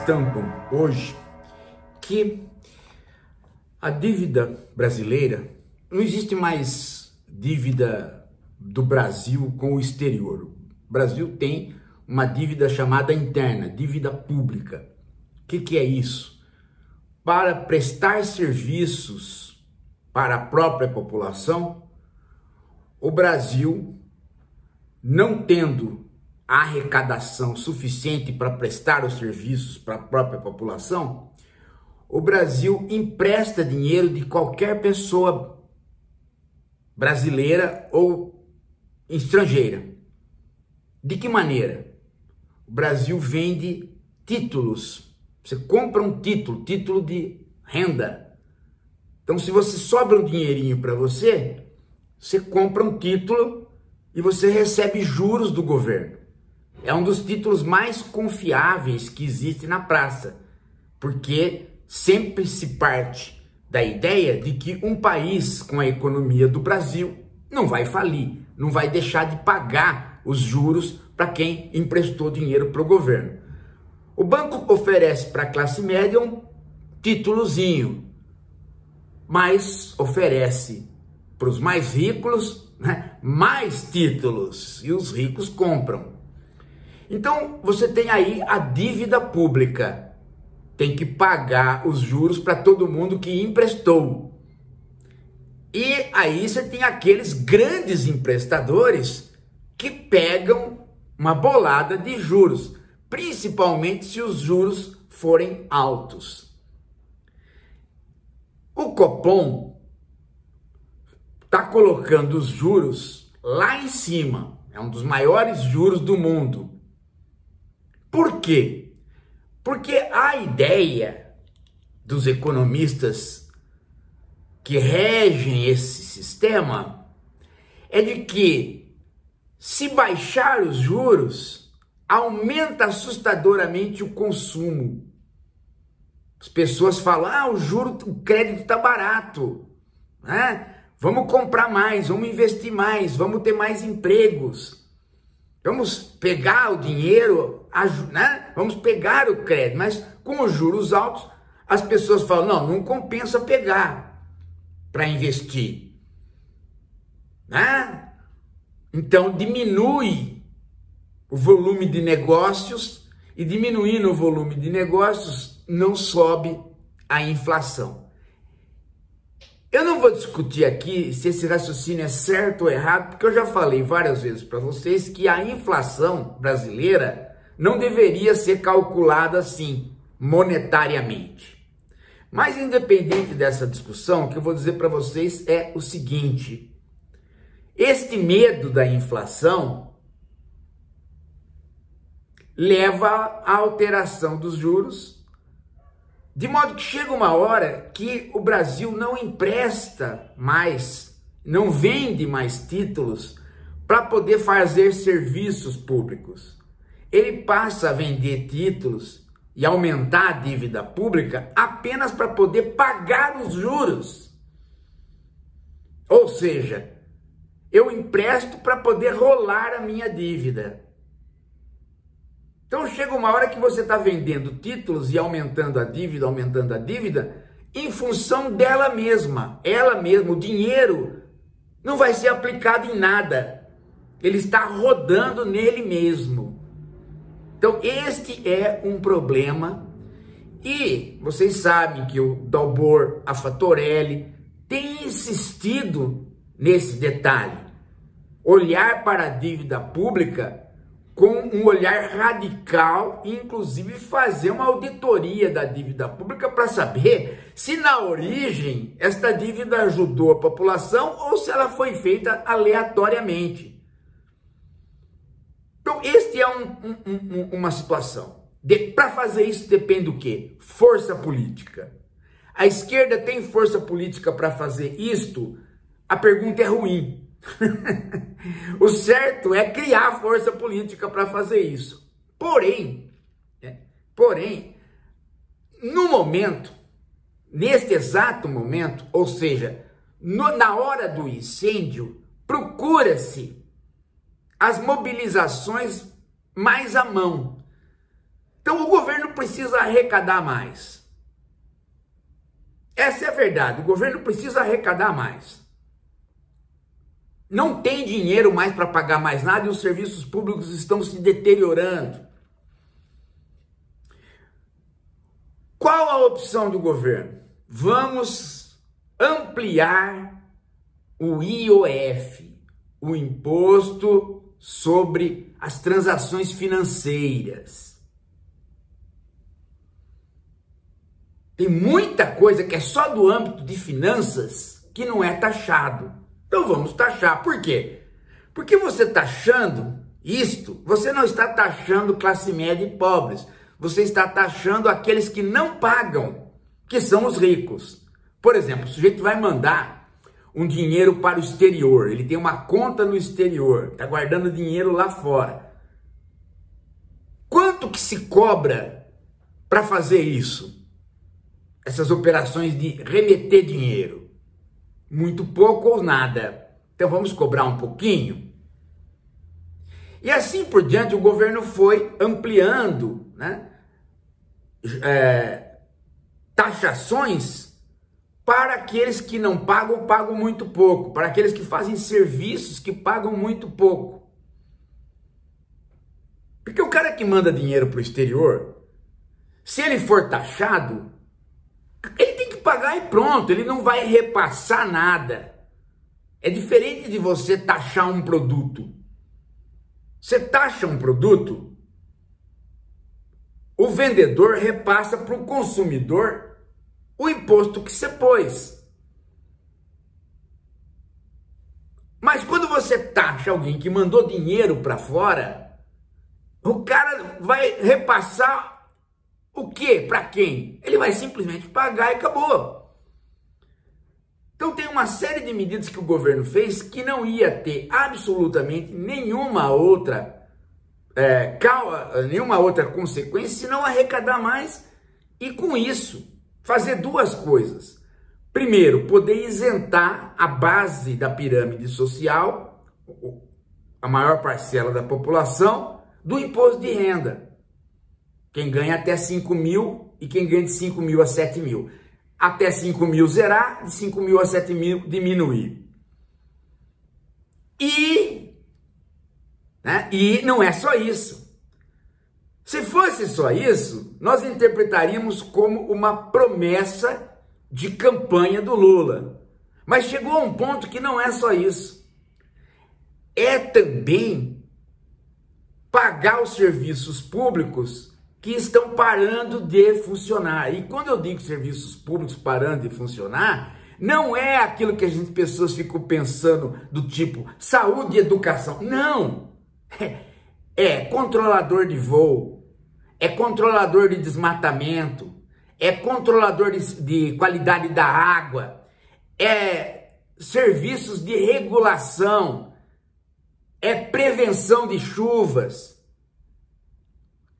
estampam hoje que a dívida brasileira, não existe mais dívida do Brasil com o exterior. O Brasil tem uma dívida chamada interna, dívida pública. O que é isso? Para prestar serviços para a própria população, o Brasil, não tendo a arrecadação suficiente para prestar os serviços para a própria população, o Brasil empresta dinheiro de qualquer pessoa brasileira ou estrangeira. De que maneira? O Brasil vende títulos. Você compra um título de renda. Então, se você sobra um dinheirinho para você, você compra um título e você recebe juros do governo. É um dos títulos mais confiáveis que existe na praça, porque sempre se parte da ideia de que um país com a economia do Brasil não vai falir, não vai deixar de pagar os juros para quem emprestou dinheiro para o governo. O banco oferece para a classe média um títulozinho, mas oferece para os mais ricos, mais títulos, e os ricos compram. Então, você tem aí a dívida pública. Tem que pagar os juros para todo mundo que emprestou. E aí você tem aqueles grandes emprestadores que pegam uma bolada de juros, principalmente se os juros forem altos. O Copom está colocando os juros lá em cima. É um dos maiores juros do mundo. Por quê? Porque a ideia dos economistas que regem esse sistema é de que, se baixar os juros, aumenta assustadoramente o consumo. As pessoas falam, o crédito está barato, né? Vamos comprar mais, vamos investir mais, vamos ter mais empregos. Vamos pegar o dinheiro, né? Vamos pegar o crédito, mas com os juros altos, as pessoas falam, não compensa pegar para investir, né? Então diminui o volume de negócios, e diminuindo o volume de negócios, não sobe a inflação. Eu não vou discutir aqui se esse raciocínio é certo ou errado, porque eu já falei várias vezes para vocês que a inflação brasileira não deveria ser calculada assim, monetariamente. Mas independente dessa discussão, o que eu vou dizer para vocês é o seguinte: este medo da inflação leva à alteração dos juros, de modo que chega uma hora que o Brasil não empresta mais, não vende mais títulos para poder fazer serviços públicos. Ele passa a vender títulos e aumentar a dívida pública apenas para poder pagar os juros. Ou seja, eu empresto para poder rolar a minha dívida. Então chega uma hora que você está vendendo títulos e aumentando a dívida, em função dela mesma. Ela mesma, o dinheiro não vai ser aplicado em nada. Ele está rodando nele mesmo. Então este é um problema. E vocês sabem que o Dalbor Affatorelli tem insistido nesse detalhe. Olhar para a dívida pública com um olhar radical, inclusive fazer uma auditoria da dívida pública para saber se na origem esta dívida ajudou a população ou se ela foi feita aleatoriamente. Então, este é uma situação. Para fazer isso depende do quê? Força política. A esquerda tem força política para fazer isto? A pergunta é ruim. O certo é criar força política para fazer isso. Porém, no momento, neste exato momento, ou seja, na hora do incêndio, procura-se as mobilizações mais à mão. Então o governo precisa arrecadar mais. Essa é a verdade, o governo precisa arrecadar mais. Não tem dinheiro mais para pagar mais nada e os serviços públicos estão se deteriorando. Qual a opção do governo? Vamos ampliar o IOF, o Imposto sobre as Transações Financeiras. Tem muita coisa que é só do âmbito de finanças que não é taxado. Então vamos taxar. Por quê? Porque você taxando isto, você não está taxando classe média e pobres. Você está taxando aqueles que não pagam, que são os ricos. Por exemplo, o sujeito vai mandar um dinheiro para o exterior. Ele tem uma conta no exterior, está guardando dinheiro lá fora. Quanto que se cobra para fazer isso? Essas operações de remeter dinheiro? Muito pouco ou nada. Então vamos cobrar um pouquinho? E assim por diante o governo foi ampliando, né, taxações para aqueles que não pagam, pagam muito pouco. Para aqueles que fazem serviços que pagam muito pouco. Porque o cara que manda dinheiro para o exterior, se ele for taxado, ele tem que pagar e pronto, ele não vai repassar nada. É diferente de você taxar um produto. Você taxa um produto, o vendedor repassa para o consumidor o imposto que você pôs. Mas quando você taxa alguém que mandou dinheiro para fora, o cara vai repassar o quê? Para quem? Ele vai simplesmente pagar e acabou. Então tem uma série de medidas que o governo fez que não ia ter absolutamente nenhuma outra consequência senão arrecadar mais e com isso fazer duas coisas. Primeiro, poder isentar a base da pirâmide social, a maior parcela da população, do imposto de renda. Quem ganha até 5 mil e quem ganha de 5 mil a 7 mil. Até 5 mil zerar, de 5 mil a 7 mil diminuir. E não é só isso. Se fosse só isso, nós interpretaríamos como uma promessa de campanha do Lula. Mas chegou a um ponto que não é só isso. É também pagar os serviços públicos que estão parando de funcionar. E quando eu digo serviços públicos parando de funcionar, não é aquilo que as pessoas ficam pensando do tipo saúde e educação. Não! É controlador de voo, é controlador de desmatamento, é controlador de qualidade da água, é serviços de regulação, é prevenção de chuvas,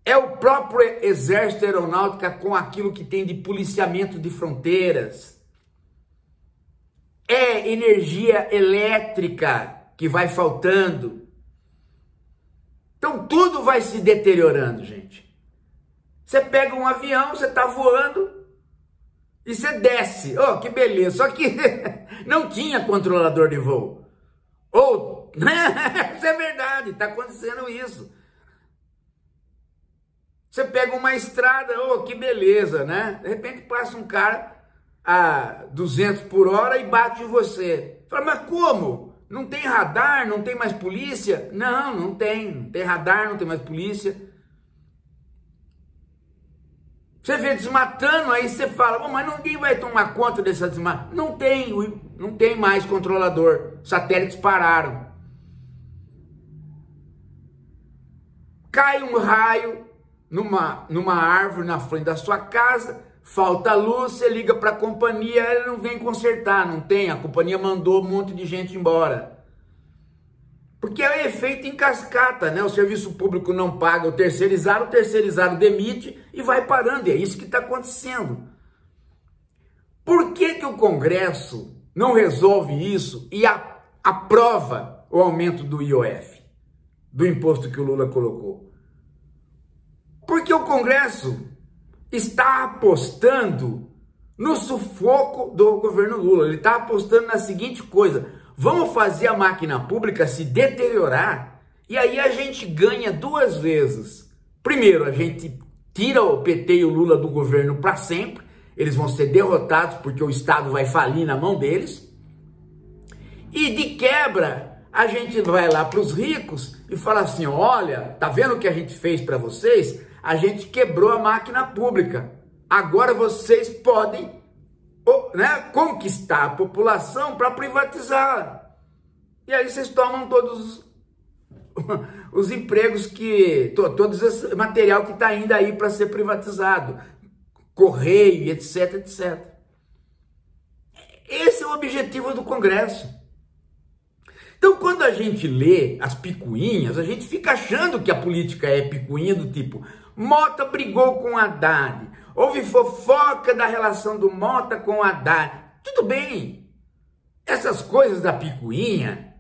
é o próprio Exército Aeronáutica com aquilo que tem de policiamento de fronteiras, é energia elétrica que vai faltando. Então tudo vai se deteriorando, gente. Você pega um avião, você está voando e você desce. Oh, que beleza. Só que não tinha controlador de voo. Ou, isso é verdade, está acontecendo isso. Você pega uma estrada, oh, que beleza, né? De repente passa um cara a 200 por hora e bate em você. Fala, mas como? Não tem radar, não tem mais polícia? Não, não tem. Não tem radar, não tem mais polícia. Você vê desmatando, aí você fala, oh, mas ninguém vai tomar conta dessa desmata. Não tem mais controlador. Satélites pararam. Cai um raio numa árvore na frente da sua casa, falta luz, você liga para a companhia, ela não vem consertar, não tem, a companhia mandou um monte de gente embora. Porque é efeito em cascata, né? O serviço público não paga o terceirizado demite e vai parando, e é isso que está acontecendo. Por que o Congresso não resolve isso e aprova o aumento do IOF, do imposto que o Lula colocou? Porque o Congresso está apostando no sufoco do governo Lula. Ele está apostando na seguinte coisa: vamos fazer a máquina pública se deteriorar e aí a gente ganha duas vezes. Primeiro, a gente tira o PT e o Lula do governo para sempre. Eles vão ser derrotados porque o Estado vai falir na mão deles. E de quebra, a gente vai lá para os ricos e fala assim: olha, tá vendo o que a gente fez para vocês? A gente quebrou a máquina pública. Agora vocês podem, né, conquistar a população para privatizar. E aí vocês tomam todos os empregos todo esse material que está ainda aí para ser privatizado. Correio, etc, etc. Esse é o objetivo do Congresso. Então, quando a gente lê as picuinhas, a gente fica achando que a política é picuinha do tipo: Mota brigou com Haddad, houve fofoca da relação do Mota com Haddad. Tudo bem, essas coisas da picuinha,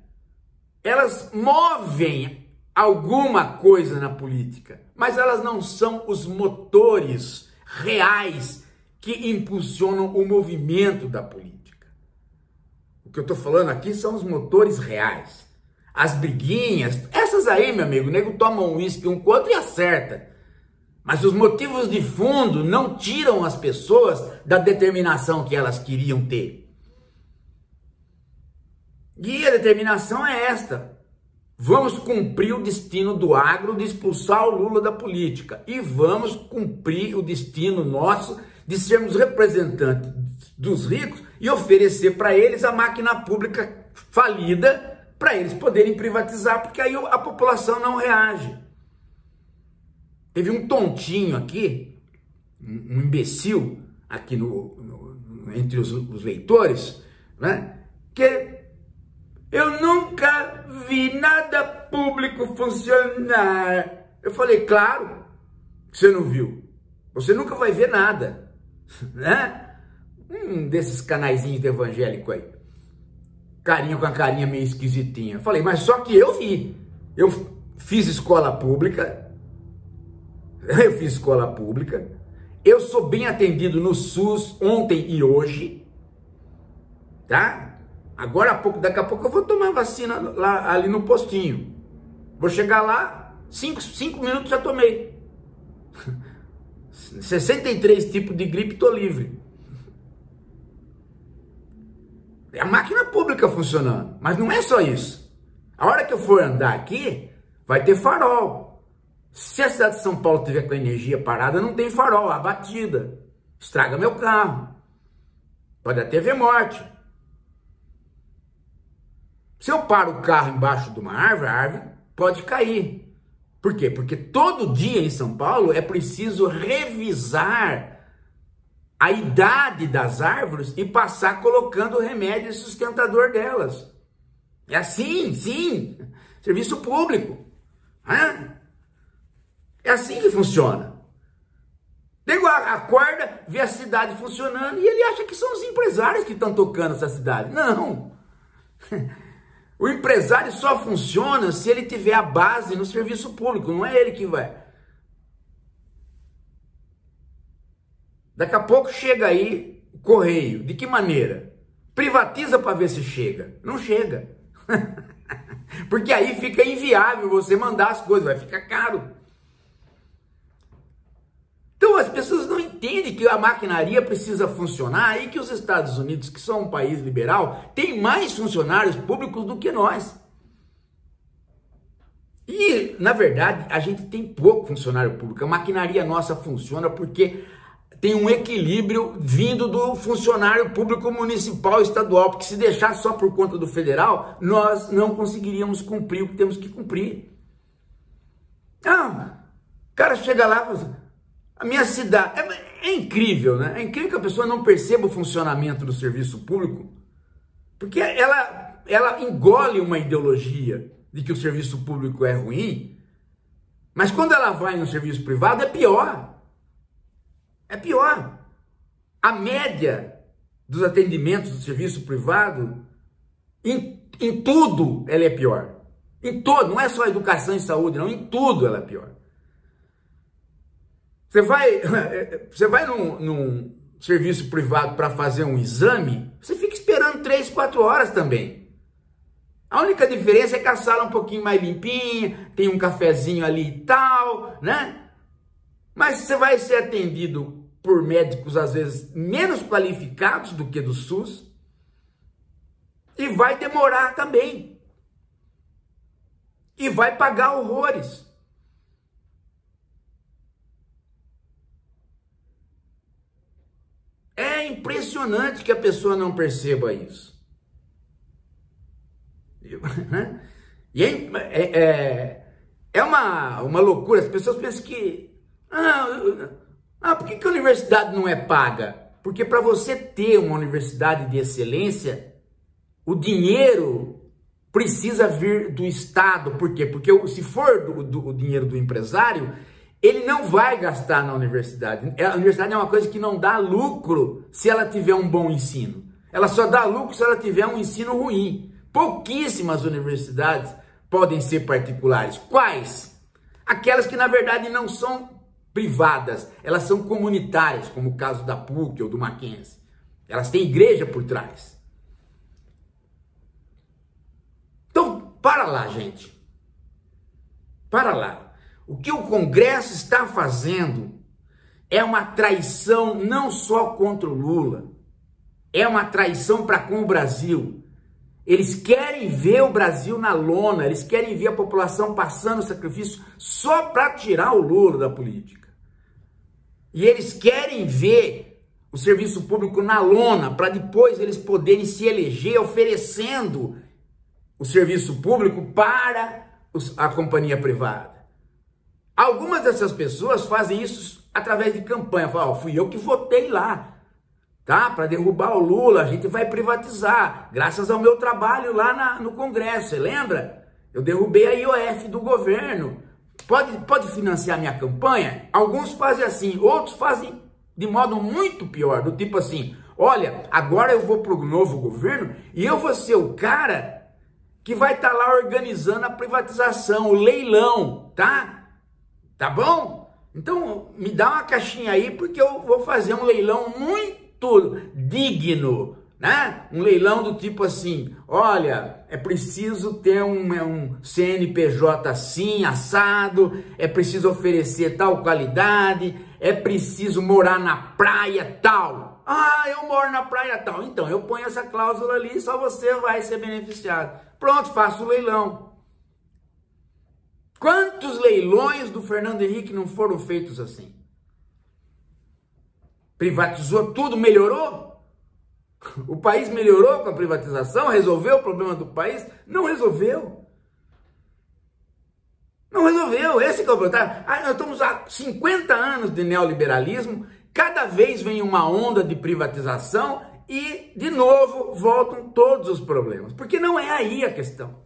elas movem alguma coisa na política, mas elas não são os motores reais que impulsionam o movimento da política. O que eu estou falando aqui são os motores reais. As briguinhas, essas aí, meu amigo, o nego toma um uísque um com o outro e acerta. Mas os motivos de fundo não tiram as pessoas da determinação que elas queriam ter. E a determinação é esta: vamos cumprir o destino do agro de expulsar o Lula da política. E vamos cumprir o destino nosso de sermos representantes dos ricos e oferecer para eles a máquina pública falida para eles poderem privatizar, porque aí a população não reage. Teve um tontinho aqui, um imbecil aqui entre os leitores, né? Que eu nunca vi nada público funcionar. Eu falei: claro que você não viu. Você nunca vai ver nada, né? Desses canaizinhos de evangélico aí. Carinha com a carinha meio esquisitinha. Eu falei: mas só que eu vi. Eu fiz escola pública. Eu sou bem atendido no SUS ontem e hoje. Tá? Daqui a pouco eu vou tomar vacina lá, ali no postinho. Vou chegar lá, 5 minutos já tomei. 63 tipos de gripe, tô livre. É a máquina pública funcionando. Mas não é só isso. A hora que eu for andar aqui, vai ter farol. Se a cidade de São Paulo tiver com a energia parada, não tem farol, abatida. Estraga meu carro. Pode até haver morte. Se eu paro o carro embaixo de uma árvore, a árvore pode cair. Por quê? Porque todo dia em São Paulo é preciso revisar a idade das árvores e passar colocando remédio sustentador delas. É assim, sim. Serviço público. É assim que funciona. Nego acorda, vê a cidade funcionando e ele acha que são os empresários que estão tocando essa cidade. Não. O empresário só funciona se ele tiver a base no serviço público, não é ele que vai. Daqui a pouco chega aí o correio. De que maneira? Privatiza para ver se chega. Não chega. Porque aí fica inviável você mandar as coisas, vai ficar caro. Então as pessoas não entendem que a maquinaria precisa funcionar e que os Estados Unidos, que são um país liberal, tem mais funcionários públicos do que nós. E, na verdade, a gente tem pouco funcionário público. A maquinaria nossa funciona porque tem um equilíbrio vindo do funcionário público municipal, estadual, porque se deixar só por conta do federal, nós não conseguiríamos cumprir o que temos que cumprir. O cara chega lá e fala assim: a minha cidade... É incrível, né? É incrível que a pessoa não perceba o funcionamento do serviço público, porque ela engole uma ideologia de que o serviço público é ruim, mas quando ela vai no serviço privado é pior. É pior. A média dos atendimentos do serviço privado, em tudo, ela é pior. Em todo, não é só educação e saúde, não, em tudo ela é pior. Você vai num serviço privado para fazer um exame, você fica esperando 3, 4 horas também. A única diferença é que a sala é um pouquinho mais limpinha, tem um cafezinho ali e tal, né? Mas você vai ser atendido por médicos, às vezes, menos qualificados do que do SUS, e vai demorar também. E vai pagar horrores. É impressionante que a pessoa não perceba isso. E é uma loucura. As pessoas pensam que... por que a universidade não é paga? Porque para você ter uma universidade de excelência, o dinheiro precisa vir do Estado. Por quê? Porque se for o dinheiro do empresário, ele não vai gastar na universidade. A universidade é uma coisa que não dá lucro se ela tiver um bom ensino. Ela só dá lucro se ela tiver um ensino ruim. Pouquíssimas universidades podem ser particulares. Quais? Aquelas que, na verdade, não são privadas. Elas são comunitárias, como o caso da PUC ou do Mackenzie. Elas têm igreja por trás. Então, para lá, gente. Para lá. O que o Congresso está fazendo é uma traição não só contra o Lula, é uma traição para com o Brasil. Eles querem ver o Brasil na lona, eles querem ver a população passando sacrifício só para tirar o Lula da política. E eles querem ver o serviço público na lona para depois eles poderem se eleger oferecendo o serviço público para a companhia privada. Algumas dessas pessoas fazem isso através de campanha. Falam, fui eu que votei lá, tá? Para derrubar o Lula, a gente vai privatizar, graças ao meu trabalho lá no Congresso, você lembra? Eu derrubei a IOF do governo. Pode financiar minha campanha? Alguns fazem assim, outros fazem de modo muito pior, do tipo assim, olha, agora eu vou para o novo governo e eu vou ser o cara que vai estar lá organizando a privatização, o leilão, tá? Tá bom? Então, me dá uma caixinha aí, porque eu vou fazer um leilão muito digno, né? Um leilão do tipo assim, olha, é preciso ter um CNPJ assim, assado, é preciso oferecer tal qualidade, é preciso morar na praia tal. Eu moro na praia tal. Então, eu ponho essa cláusula ali e só você vai ser beneficiado. Pronto, faço o leilão. Quantos leilões do Fernando Henrique não foram feitos assim? Privatizou tudo, melhorou? O país melhorou com a privatização? Resolveu o problema do país? Não resolveu. Não resolveu. Esse que é o problema. Nós estamos há 50 anos de neoliberalismo, cada vez vem uma onda de privatização e, de novo, voltam todos os problemas. Porque não é aí a questão.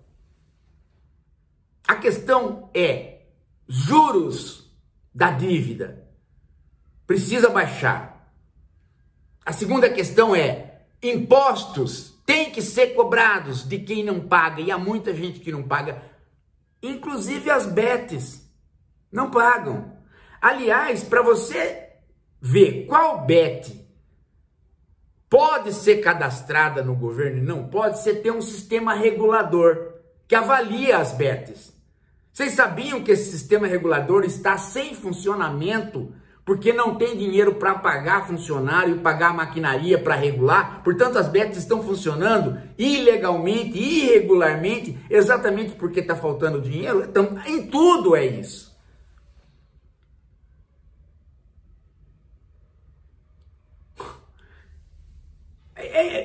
A questão é juros da dívida. Precisa baixar. A segunda questão é impostos têm que ser cobrados de quem não paga. E há muita gente que não paga. Inclusive as betes não pagam. Aliás, para você ver qual bet pode ser cadastrada no governo e não pode, você ter um sistema regulador que avalia as betes. Vocês sabiam que esse sistema regulador está sem funcionamento porque não tem dinheiro para pagar funcionário e pagar maquinaria para regular? Portanto, as betes estão funcionando ilegalmente, irregularmente, exatamente porque está faltando dinheiro. Então, em tudo é isso.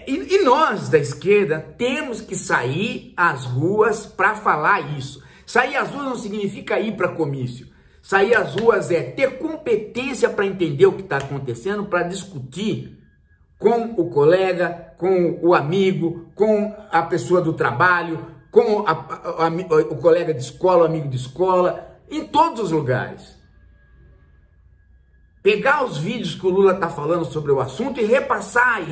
E nós da esquerda temos que sair às ruas para falar isso. Sair às ruas não significa ir para comício. Sair às ruas é ter competência para entender o que está acontecendo, para discutir com o colega, com o amigo, com a pessoa do trabalho, com o colega de escola, o amigo de escola, em todos os lugares. Pegar os vídeos que o Lula está falando sobre o assunto e repassar,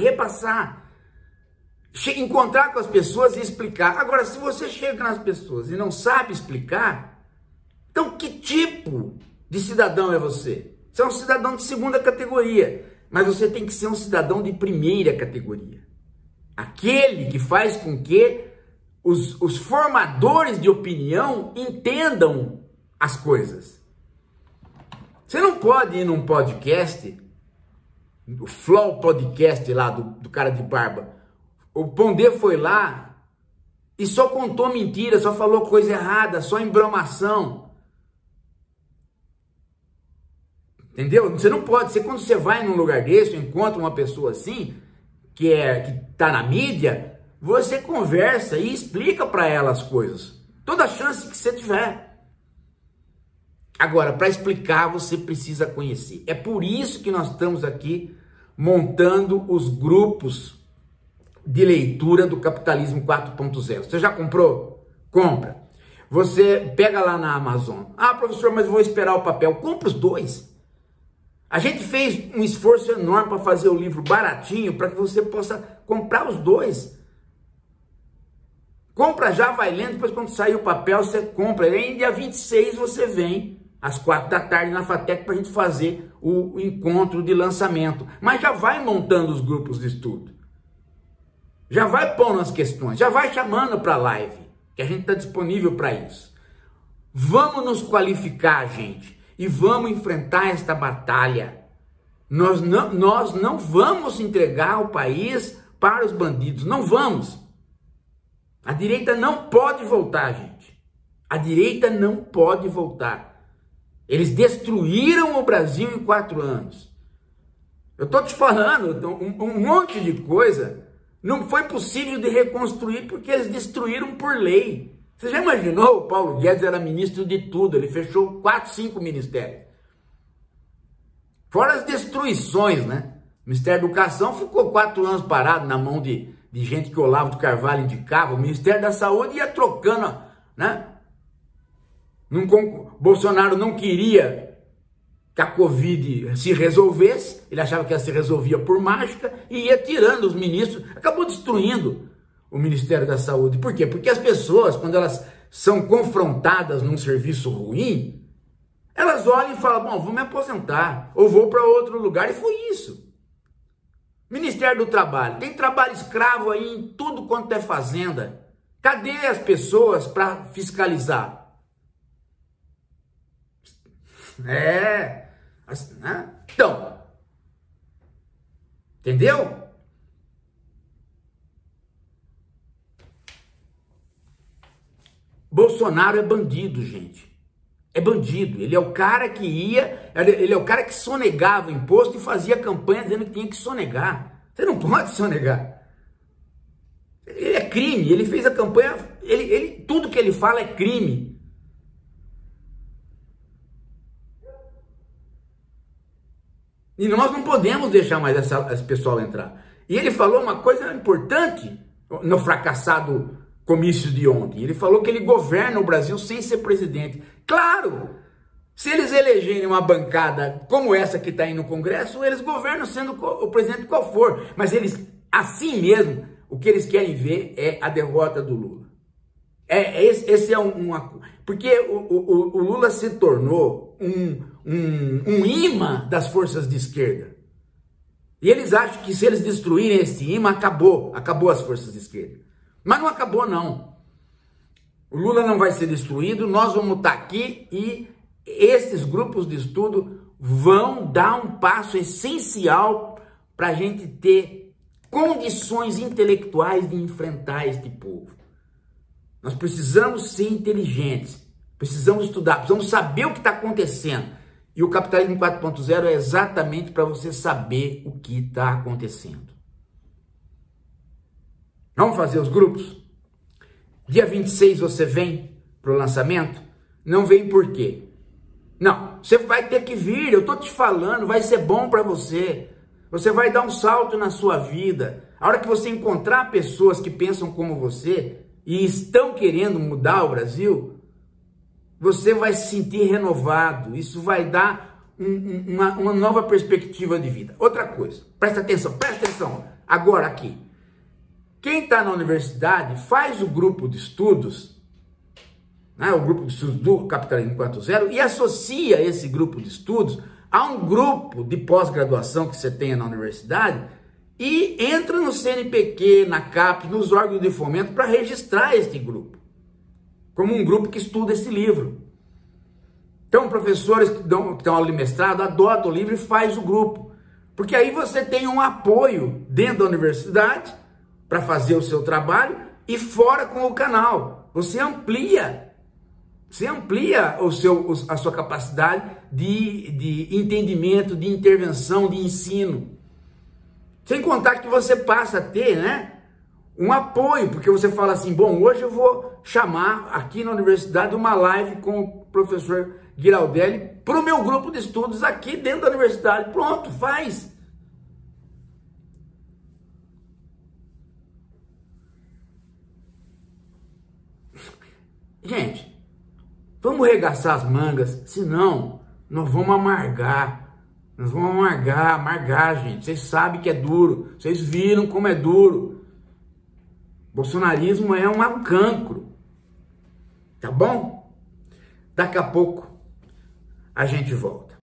encontrar com as pessoas e explicar. Agora, se você chega nas pessoas e não sabe explicar, então que tipo de cidadão é você? Você é um cidadão de segunda categoria, mas você tem que ser um cidadão de primeira categoria. Aquele que faz com que os formadores de opinião entendam as coisas. Você não pode ir num podcast, o Flow Podcast lá do cara de barba. O Pondé foi lá e só contou mentira, só falou coisa errada, só embromação. Entendeu? Você não pode. Quando você vai num lugar desse, encontra uma pessoa assim, que tá na mídia, você conversa e explica para ela as coisas. Toda a chance que você tiver. Agora, para explicar, você precisa conhecer. É por isso que nós estamos aqui montando os grupos de leitura do Capitalismo 4.0. Você já comprou? Compra. Você pega lá na Amazon. Ah, professor, mas vou esperar o papel. Compra os dois. A gente fez um esforço enorme para fazer o livro baratinho, para que você possa comprar os dois. Compra já, vai lendo, depois quando sair o papel você compra. E aí dia 26 você vem, às 4 da tarde na FATEC, para a gente fazer o encontro de lançamento. Mas já vai montando os grupos de estudo. Já vai pondo as questões, já vai chamando para a live, que a gente está disponível para isso. Vamos nos qualificar, gente. E vamos enfrentar esta batalha. Nós não vamos entregar o país para os bandidos. Não vamos. A direita não pode voltar, gente. A direita não pode voltar. Eles destruíram o Brasil em 4 anos. Eu estou te falando, um monte de coisa não foi possível de reconstruir porque eles destruíram por lei. Você já imaginou? O Paulo Guedes era ministro de tudo, ele fechou 4, 5 ministérios. Fora as destruições, né? O Ministério da Educação ficou 4 anos parado na mão de gente que o Olavo de Carvalho indicava. O Ministério da Saúde ia trocando, né? Bolsonaro não queria que a Covid se resolvesse, ele achava que ela se resolvia por mágica e ia tirando os ministros, acabou destruindo o Ministério da Saúde. Por quê? Porque as pessoas, quando elas são confrontadas num serviço ruim, elas olham e falam, bom, vou me aposentar, ou vou para outro lugar, e foi isso. Ministério do Trabalho, tem trabalho escravo aí em tudo quanto é fazenda. Cadê as pessoas para fiscalizar? Então, entendeu? Bolsonaro é bandido, gente. É bandido. Ele é o cara que ele é o cara que sonegava imposto e fazia campanha dizendo que tinha que sonegar. Você não pode sonegar. Ele é crime. Ele fez a campanha, tudo que ele fala é crime. E nós não podemos deixar mais esse pessoal entrar. E ele falou uma coisa importante no fracassado comício de ontem. Ele falou que ele governa o Brasil sem ser presidente. Claro! Se eles elegerem uma bancada como essa que está aí no Congresso, eles governam sendo o presidente qual for. Mas eles, assim mesmo, o que eles querem ver é a derrota do Lula. Porque o Lula se tornou um imã das forças de esquerda. E eles acham que se eles destruírem esse imã, acabou as forças de esquerda. Mas não acabou, não. O Lula não vai ser destruído, nós vamos estar aqui e esses grupos de estudo vão dar um passo essencial para a gente ter condições intelectuais de enfrentar este povo. Nós precisamos ser inteligentes, precisamos estudar, precisamos saber o que está acontecendo. E o Capitalismo 4.0 é exatamente para você saber o que está acontecendo. Vamos fazer os grupos? Dia 26 você vem para o lançamento? Não vem por quê? Não, você vai ter que vir, eu estou te falando, vai ser bom para você. Você vai dar um salto na sua vida. A hora que você encontrar pessoas que pensam como você e estão querendo mudar o Brasil, você vai se sentir renovado. Isso vai dar uma nova perspectiva de vida. Outra coisa, presta atenção. Agora aqui. Quem está na universidade faz o grupo de estudos, né, o grupo de estudos do Capitalismo 4.0 e associa esse grupo de estudos a um grupo de pós-graduação que você tenha na universidade e entra no CNPq, na CAPES, nos órgãos de fomento para registrar este grupo, como um grupo que estuda esse livro. Então, professores que estão aula de mestrado, adotam o livro e faz o grupo, porque aí você tem um apoio dentro da universidade para fazer o seu trabalho e fora com o canal. Você amplia a sua capacidade de entendimento, de intervenção, de ensino. Sem contar que você passa a ter, né, um apoio, porque você fala assim, bom, hoje eu vou chamar aqui na universidade uma live com o professor Giraldelli para o meu grupo de estudos aqui dentro da universidade. Pronto, faz. Gente, vamos regaçar as mangas, senão nós vamos amargar. Nós vamos amargar, gente. Vocês sabem que é duro. Vocês viram como é duro. Bolsonarismo é um cancro. Tá bom? Daqui a pouco a gente volta.